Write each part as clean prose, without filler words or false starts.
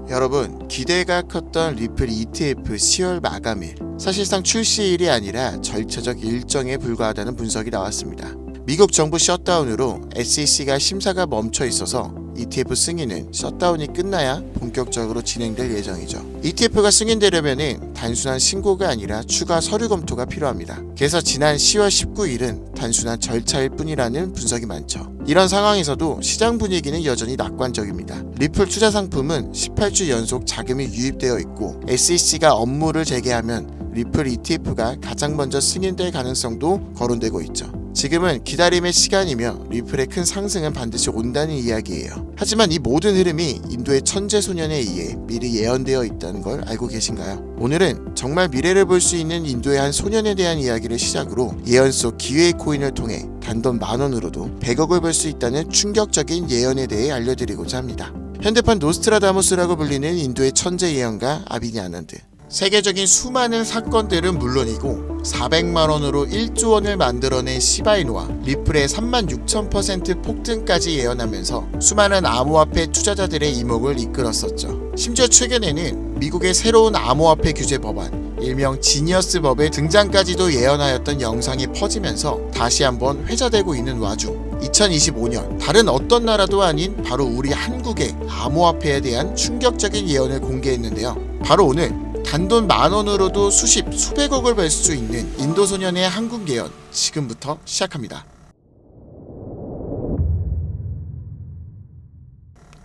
여러분, 기대가 컸던 리플 ETF 10월 마감일, 사실상 출시일이 아니라 절차적 일정에 불과하다는 분석이 나왔습니다. 미국 정부 셧다운으로 SEC가 심사가 멈춰 있어서 ETF 승인은 셧다운이 끝나야 본격적으로 진행될 예정이죠. ETF가 승인되려면 단순한 신고가 아니라 추가 서류 검토가 필요합니다. 그래서 지난 10월 19일은 단순한 절차일 뿐이라는 분석이 많죠. 이런 상황에서도 시장 분위기는 여전히 낙관적입니다. 리플 투자 상품은 18주 연속 자금이 유입되어 있고 SEC가 업무를 재개하면 리플 ETF가 가장 먼저 승인될 가능성도 거론되고 있죠. 지금은 기다림의 시간이며 리플의 큰 상승은 반드시 온다는 이야기예요. 하지만 이 모든 흐름이 인도의 천재 소년에 의해 미리 예언되어 있다는 걸 알고 계신가요? 오늘은 정말 미래를 볼 수 있는 인도의 한 소년에 대한 이야기를 시작으로 예언 속 기회의 코인을 통해 단돈 10,000원으로도 100억을 벌 수 있다는 충격적인 예언에 대해 알려드리고자 합니다. 현대판 노스트라다무스라고 불리는 인도의 천재 예언가 아비니 아난드. 세계적인 수많은 사건들은 물론이고 400만 원으로 1조 원을 만들어낸 시바이누와 리플의 36,000% 폭등까지 예언하면서 수많은 암호화폐 투자자들의 이목을 이끌었었죠. 심지어 최근에는 미국의 새로운 암호화폐 규제 법안, 일명 지니어스 법의 등장까지도 예언하였던 영상이 퍼지면서 다시 한번 회자되고 있는 와중 2025년 다른 어떤 나라도 아닌 바로 우리 한국의 암호화폐에 대한 충격적인 예언을 공개했는데요. 바로 오늘 단돈 10,000원으로도 수백억을 벌 수 있는 인도 소년의 한국 예언 지금부터 시작합니다.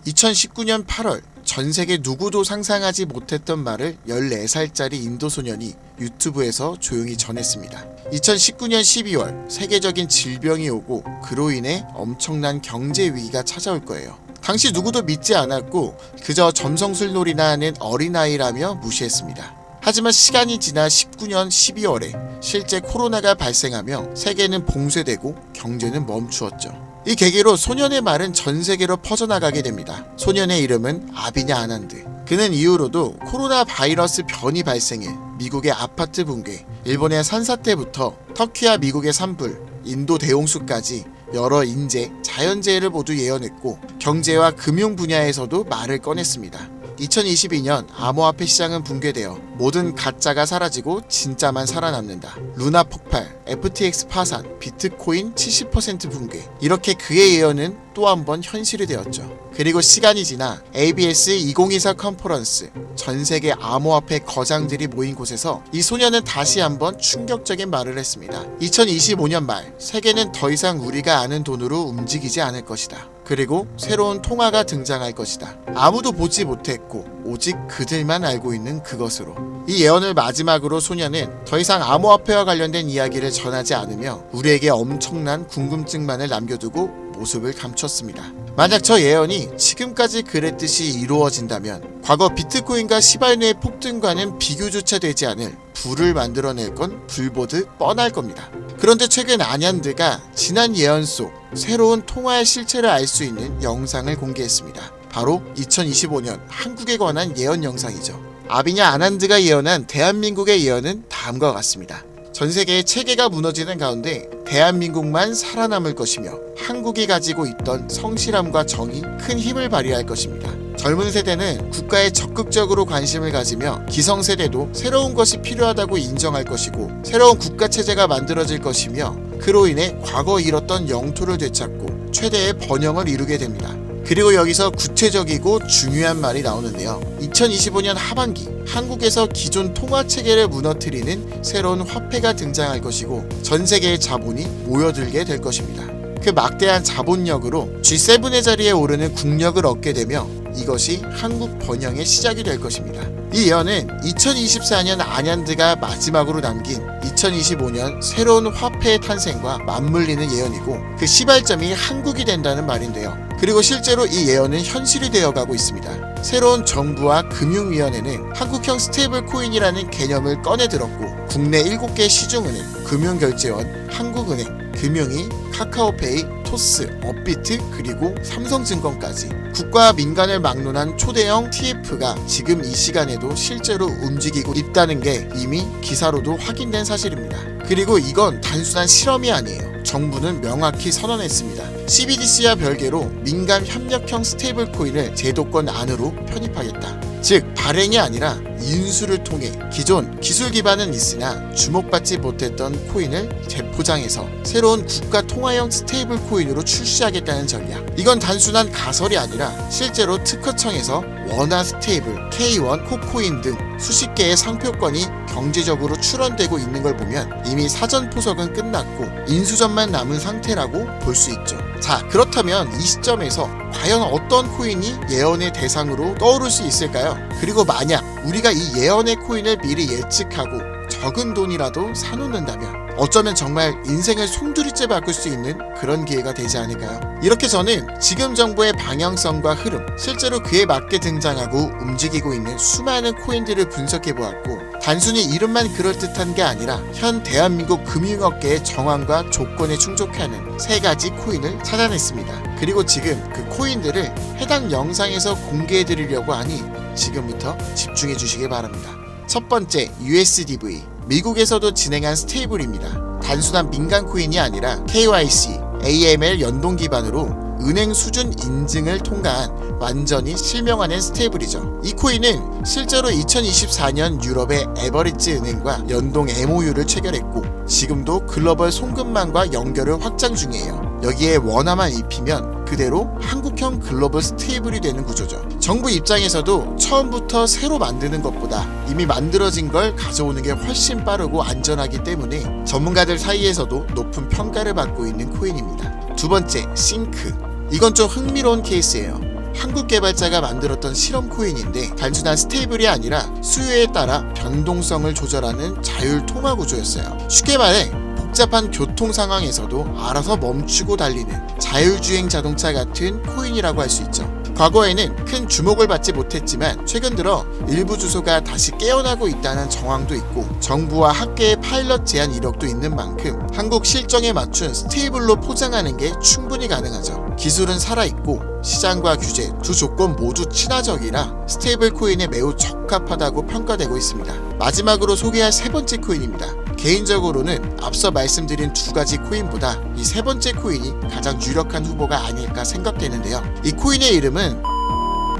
2019년 8월 전 세계 누구도 상상하지 못했던 말을 14살짜리 인도 소년이 유튜브에서 조용히 전했습니다. 2019년 12월 세계적인 질병이 오고 그로 인해 엄청난 경제 위기가 찾아올 거예요. 당시 누구도 믿지 않았고 그저 점성술놀이나 하는 어린아이라며 무시했습니다. 하지만 시간이 지나 19년 12월에 실제 코로나가 발생하며 세계는 봉쇄되고 경제는 멈추었죠. 이 계기로 소년의 말은 전 세계로 퍼져나가게 됩니다. 소년의 이름은 아비냐 아난드. 그는 이후로도 코로나 바이러스 변이 발생해 미국의 아파트 붕괴, 일본의 산사태부터 터키와 미국의 산불, 인도 대홍수까지 여러 인재, 자연재해를 모두 예언했고 경제와 금융 분야에서도 말을 꺼냈습니다. 2022년 암호화폐 시장은 붕괴되어 모든 가짜가 사라지고 진짜만 살아남는다. 루나 폭발, FTX 파산, 비트코인 70% 붕괴. 이렇게 그의 예언은 또 한 번 현실이 되었죠. 그리고 시간이 지나 ABS 2024 컨퍼런스, 전 세계 암호화폐 거장들이 모인 곳에서 이 소년은 다시 한번 충격적인 말을 했습니다. 2025년 말 세계는 더 이상 우리가 아는 돈으로 움직이지 않을 것이다. 그리고 새로운 통화가 등장할 것이다. 아무도 보지 못했고 오직 그들만 알고 있는 그것으로. 이 예언을 마지막으로 소년은 더 이상 암호화폐와 관련된 이야기를 전하지 않으며 우리에게 엄청난 궁금증만을 남겨두고 모습을 감췄습니다. 만약 저 예언이 지금까지 그랬듯이 이루어진다면 과거 비트코인과 시바이누의 폭등과는 비교조차 되지 않을 부를 만들어낼 건 불보듯 뻔할 겁니다. 그런데 최근 아난드가 지난 예언 속 새로운 통화의 실체를 알 수 있는 영상을 공개했습니다. 바로 2025년 한국에 관한 예언 영상이죠. 아비냐 아난드가 예언한 대한민국의 예언은 다음과 같습니다. 전 세계의 체계가 무너지는 가운데 대한민국만 살아남을 것이며 한국이 가지고 있던 성실함과 정이 큰 힘을 발휘할 것입니다. 젊은 세대는 국가에 적극적으로 관심을 가지며 기성세대도 새로운 것이 필요하다고 인정할 것이고 새로운 국가체제가 만들어질 것이며 그로 인해 과거 잃었던 영토를 되찾고 최대의 번영을 이루게 됩니다. 그리고 여기서 구체적이고 중요한 말이 나오는데요. 2025년 하반기 한국에서 기존 통화체계를 무너뜨리는 새로운 화폐가 등장할 것이고 전 세계의 자본이 모여들게 될 것입니다. 그 막대한 자본력으로 G7의 자리에 오르는 국력을 얻게 되며 이것이 한국 번영의 시작이 될 것입니다. 이 예언은 2024년 아난드가 마지막으로 남긴 2025년 새로운 화폐의 탄생과 맞물리는 예언이고 그 시발점이 한국이 된다는 말인데요. 그리고 실제로 이 예언은 현실이 되어가고 있습니다. 새로운 정부와 금융위원회는 한국형 스테이블 코인이라는 개념을 꺼내들었고 국내 7개 시중은행, 금융결제원, 한국은행, 금융위, 카카오페이, 토스, 업비트 그리고 삼성증권까지 국가와 민간을 막론한 초대형 TF가 지금 이 시간에도 실제로 움직이고 있다는 게 이미 기사로도 확인된 사실입니다. 그리고 이건 단순한 실험이 아니에요. 정부는 명확히 선언했습니다. CBDC와 별개로 민간 협력형 스테이블 코인을 제도권 안으로 편입하겠다. 즉 발행이 아니라 인수를 통해 기존 기술 기반은 있으나 주목받지 못했던 코인을 재포장해서 새로운 국가 통화형 스테이블 코인으로 출시하겠다는 전략. 이건 단순한 가설이 아니라 실제로 특허청에서 원화 스테이블, K1, 코코인 등 수십 개의 상표권이 경제적으로 출원되고 있는 걸 보면 이미 사전 포석은 끝났고 인수전만 남은 상태라고 볼 수 있죠. 자, 그렇다면 이 시점에서 과연 어떤 코인이 예언의 대상으로 떠오를 수 있을까요? 그리고 만약 우리가 이 예언의 코인을 미리 예측하고 적은 돈이라도 사놓는다면 어쩌면 정말 인생을 송두리째 바꿀 수 있는 그런 기회가 되지 않을까요? 이렇게 저는 지금 정부의 방향성과 흐름, 실제로 그에 맞게 등장하고 움직이고 있는 수많은 코인들을 분석해보았고 단순히 이름만 그럴듯한 게 아니라 현 대한민국 금융업계의 정황과 조건에 충족하는 3가지 코인을 찾아냈습니다. 그리고 지금 그 코인들을 해당 영상에서 공개해드리려고 하니 지금부터 집중해 주시기 바랍니다. 첫 번째, USDV. 미국에서도 진행한 스테이블입니다. 단순한 민간 코인이 아니라 KYC, AML 연동 기반으로 은행 수준 인증을 통과한 완전히 실명화된 스테이블이죠. 이 코인은 실제로 2024년 유럽의 에버리지 은행과 연동 MOU를 체결했고 지금도 글로벌 송금망과 연결을 확장 중이에요. 여기에 원화만 입히면 그대로 한국형 글로벌 스테이블이 되는 구조죠. 정부 입장에서도 처음부터 새로 만드는 것보다 이미 만들어진 걸 가져오는 게 훨씬 빠르고 안전하기 때문에 전문가들 사이에서도 높은 평가를 받고 있는 코인입니다. 두 번째, 싱크. 이건 좀 흥미로운 케이스예요. 한국 개발자가 만들었던 실험 코인인데 단순한 스테이블이 아니라 수요에 따라 변동성을 조절하는 자율 통화 구조였어요. 쉽게 말해 복잡한 교통 상황에서도 알아서 멈추고 달리는 자율주행 자동차 같은 코인이라고 할 수 있죠. 과거에는 큰 주목을 받지 못했지만 최근 들어 일부 주소가 다시 깨어나고 있다는 정황도 있고 정부와 학계의 파일럿 제안 이력도 있는 만큼 한국 실정에 맞춘 스테이블로 포장하는 게 충분히 가능하죠. 기술은 살아있고 시장과 규제 두 조건 모두 친화적이라 스테이블 코인에 매우 적합하다고 평가되고 있습니다. 마지막으로 소개할 3번째 코인입니다. 개인적으로는 앞서 말씀드린 2가지 코인보다 이 3번째 코인이 가장 유력한 후보가 아닐까 생각되는데요. 이 코인의 이름은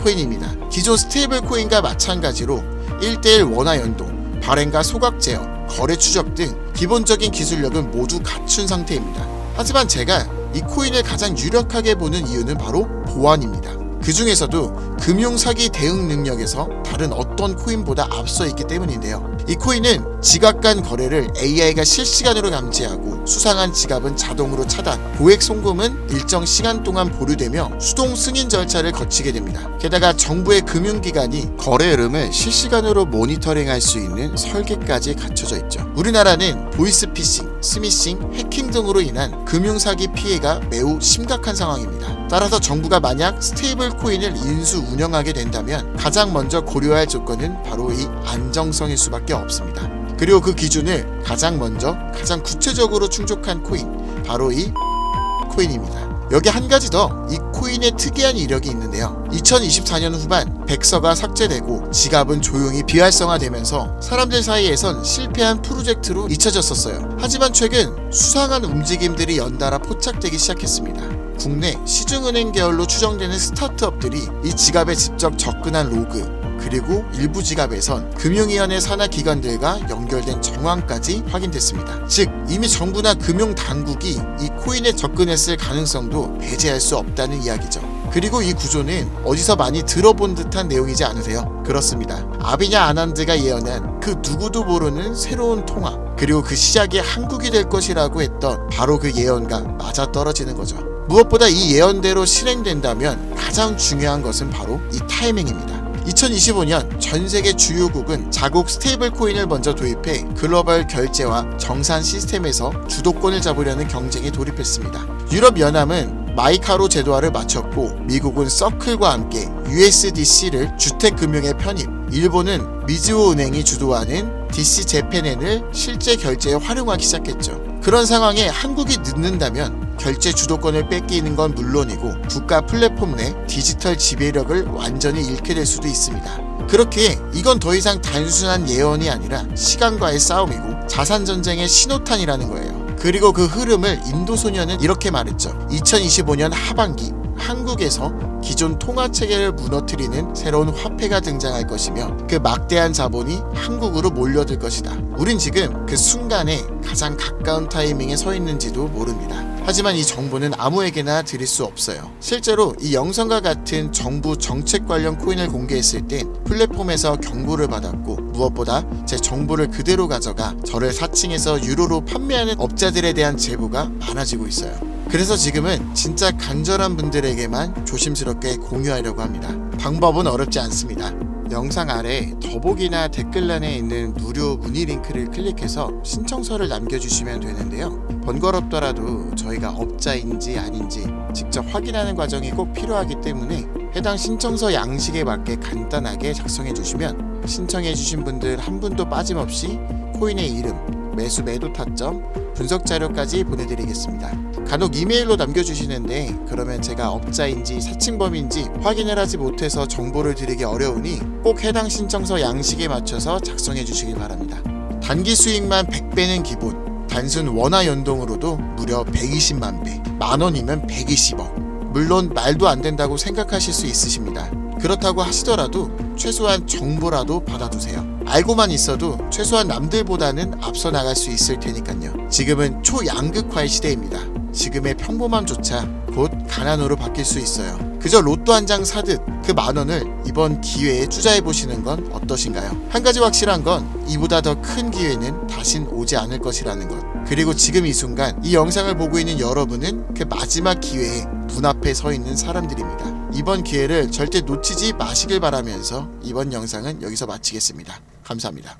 코인입니다. 기존 스테이블 코인과 마찬가지로 1:1 원화 연동, 발행과 소각 제어, 거래 추적 등 기본적인 기술력은 모두 갖춘 상태입니다. 하지만 제가 이 코인을 가장 유력하게 보는 이유는 바로 보안입니다. 그 중에서도 금융사기 대응 능력에서 다른 어떤 코인보다 앞서 있기 때문인데요. 이 코인은 지갑 간 거래를 AI가 실시간으로 감지하고 수상한 지갑은 자동으로 차단, 고액 송금은 일정 시간 동안 보류되며 수동 승인 절차를 거치게 됩니다. 게다가 정부의 금융기관이 거래 흐름을 실시간으로 모니터링할 수 있는 설계까지 갖춰져 있죠. 우리나라는 보이스피싱, 스미싱, 해킹 등으로 인한 금융사기 피해가 매우 심각한 상황입니다. 따라서 정부가 만약 스테이블 코인을 인수 운영하게 된다면 가장 먼저 고려할 조건은 바로 이 안정성일 수밖에 없습니다. 그리고 그 기준을 가장 구체적으로 충족한 코인, 바로 이 코인입니다. 여기 한 가지 더 이 코인의 특이한 이력이 있는데요. 2024년 후반 백서가 삭제되고 지갑은 조용히 비활성화되면서 사람들 사이에선 실패한 프로젝트로 잊혀졌었어요. 하지만 최근 수상한 움직임들이 연달아 포착되기 시작했습니다. 국내 시중은행 계열로 추정되는 스타트업들이 이 지갑에 직접 접근한 로그, 그리고 일부 지갑에선 금융위원회 산하 기관들과 연결된 정황까지 확인됐습니다. 즉 이미 정부나 금융당국이 이 코인에 접근했을 가능성도 배제할 수 없다는 이야기죠. 그리고 이 구조는 어디서 많이 들어본 듯한 내용이지 않으세요? 그렇습니다. 아비냐 아난드가 예언한 그 누구도 모르는 새로운 통화, 그리고 그 시작이 한국이 될 것이라고 했던 바로 그 예언과 맞아떨어지는 거죠. 무엇보다 이 예언대로 실행된다면 가장 중요한 것은 바로 이 타이밍입니다. 2025년 전 세계 주요국은 자국 스테이블 코인을 먼저 도입해 글로벌 결제와 정산 시스템에서 주도권을 잡으려는 경쟁에 돌입했습니다. 유럽연합은 마이카로 제도화를 마쳤고 미국은 서클과 함께 USDC를 주택금융에 편입, 일본은 미즈호 은행이 주도하는 DC 재팬엔을 실제 결제에 활용하기 시작했죠. 그런 상황에 한국이 늦는다면 결제 주도권을 뺏기는 건 물론이고 국가 플랫폼 내 디지털 지배력을 완전히 잃게 될 수도 있습니다. 그렇기에 이건 더 이상 단순한 예언이 아니라 시간과의 싸움이고 자산전쟁의 신호탄이라는 거예요. 그리고 그 흐름을 인도소년은 이렇게 말했죠. 2025년 하반기 한국에서 기존 통화 체계를 무너뜨리는 새로운 화폐가 등장할 것이며 그 막대한 자본이 한국으로 몰려들 것이다. 우린 지금 그 순간에 가장 가까운 타이밍에 서 있는지도 모릅니다. 하지만 이 정보는 아무에게나 드릴 수 없어요. 실제로 이 영상과 같은 정부 정책 관련 코인을 공개했을 땐 플랫폼에서 경고를 받았고, 무엇보다 제 정보를 그대로 가져가 저를 사칭해서 유로로 판매하는 업자들에 대한 제보가 많아지고 있어요. 그래서 지금은 진짜 간절한 분들에게만 조심스럽게 공유하려고 합니다. 방법은 어렵지 않습니다. 영상 아래 더보기나 댓글란에 있는 무료 문의 링크를 클릭해서 신청서를 남겨주시면 되는데요. 번거롭더라도 저희가 업자인지 아닌지 직접 확인하는 과정이 꼭 필요하기 때문에 해당 신청서 양식에 맞게 간단하게 작성해 주시면 신청해 주신 분들 한 분도 빠짐없이 코인의 이름, 매수 매도 타점, 분석 자료까지 보내드리겠습니다. 간혹 이메일로 남겨주시는데 그러면 제가 업자인지 사칭범인지 확인을 하지 못해서 정보를 드리기 어려우니 꼭 해당 신청서 양식에 맞춰서 작성해 주시길 바랍니다. 단기 수익만 100배는 기본, 단순 원화 연동으로도 무려 120만 배, 만원이면 120억. 물론 말도 안 된다고 생각하실 수 있으십니다. 그렇다고 하시더라도 최소한 정보라도 받아두세요. 알고만 있어도 최소한 남들보다는 앞서 나갈 수 있을 테니까요. 지금은 초양극화의 시대입니다. 지금의 평범함조차 곧 가난으로 바뀔 수 있어요. 그저 로또 한 장 사듯 그 만원을 이번 기회에 투자해보시는 건 어떠신가요? 한 가지 확실한 건 이보다 더 큰 기회는 다신 오지 않을 것이라는 것. 그리고 지금 이 순간 이 영상을 보고 있는 여러분은 그 마지막 기회에 눈앞에 서 있는 사람들입니다. 이번 기회를 절대 놓치지 마시길 바라면서 이번 영상은 여기서 마치겠습니다. 감사합니다.